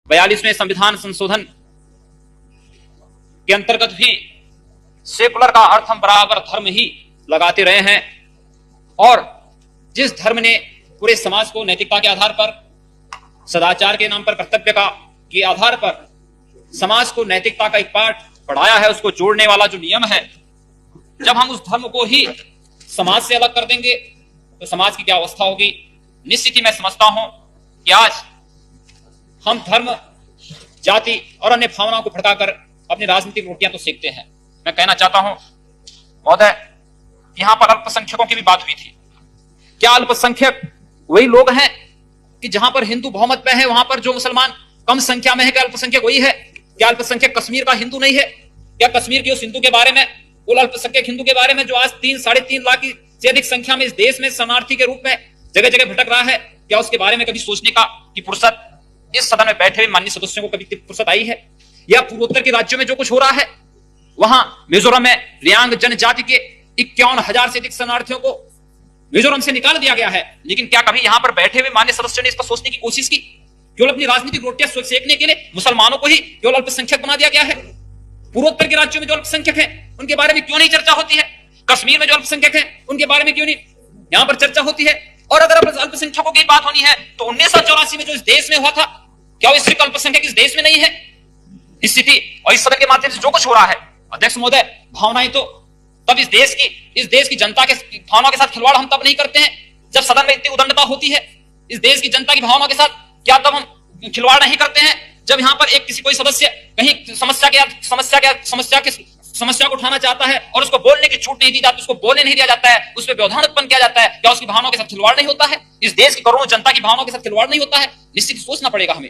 42वें संविधान संशोधन के अंतर्गत भी सेकुलर का अर्थ हम बराबर धर्म ही लगाते रहे हैं और जिस धर्म ने पूरे समाज को नैतिकता के आधार पर, सदाचार के नाम पर, कर्तव्य का के आधार पर समाज को नैतिकता का एक पाठ पढ़ाया है, उसको जोड़ने वाला जो नियम है, जब हम उस धर्म को ही समाज से अलग कर देंगे तो समाज की क्या अवस्था होगी। निश्चित ही मैं समझता हूं कि आज हम धर्म, जाति और अन्य भावनाओं को भड़काकर अपनी राजनीतिक रोटियां तो सेकते हैं। मैं कहना चाहता हूं महोदय, यहां पर अल्पसंख्यकों की भी बात हुई थी। क्या अल्पसंख्यक वही लोग हैं कि जहां पर हिंदू बहुमत में है वहां पर जो मुसलमान कम संख्या में है, क्या अल्पसंख्यक वही है? क्या अल्पसंख्यक कश्मीर का हिंदू नहीं है? क्या कश्मीर के उस हिंदू के बारे में, उस अल्पसंख्यक हिंदू के बारे में जो आज 3-3.5 लाख से अधिक संख्या में इस देश में शरणार्थी के रूप में जगह जगह भटक रहा है, क्या उसके बारे में कभी सोचने का कि फुर्सत इस सदन में बैठे हुए माननीय सदस्यों को कभी फुर्सत आई है? या पूर्वोत्तर के राज्यों में जो कुछ हो रहा है, वहां मिजोरम में रियांग जनजाति के 51,000 से अधिक शरणार्थियों को मिजोरम से निकाल दिया गया है, लेकिन क्या कभी यहां पर बैठे हुए माननीय सदस्यों ने इस पर सोचने की कोशिश की? केवल अपनी राजनीतिक रोटियां सेकने के लिए मुसलमानों को ही केवल अल्पसंख्यक बना दिया गया है। पूर्वोत्तर के राज्यों में जो अल्पसंख्यक हैं उनके बारे में क्यों नहीं चर्चा होती है? कश्मीर में जो अल्पसंख्यक हैं उनके बारे में क्यों नहीं यहां पर चर्चा होती है? और अगर अल्पसंख्यकों की बात होनी है तो 1984 में जो इस देश में हुआ था, क्या वो सिर्फ अल्पसंख्यक इस देश में नहीं है? इस स्थिति और इस सदन के माध्यम से जो कुछ हो रहा है, अध्यक्ष महोदय, भावनाएं तो तब इस देश की जनता के भावनाओं के साथ खिलवाड़ हम तब नहीं करते हैं जब सदन में इतनी उदंडता होती है। इस देश की जनता की भावनाओं के साथ क्या तब हम खिलवाड़ नहीं करते हैं जब यहां पर एक कोई सदस्य कहीं समस्या को उठाना चाहता है और उसको बोलने की छूट नहीं दी जाती, उसको बोलने नहीं दिया जाता है, उस पर व्यवधान उत्पन्न किया जाता है? क्या उसकी भावनाओं के साथ खिलवाड़ नहीं होता है? इस देश की करोड़ों जनता की भावनाओं के साथ खिलवाड़ नहीं होता है? निश्चित सोचना पड़ेगा हमें।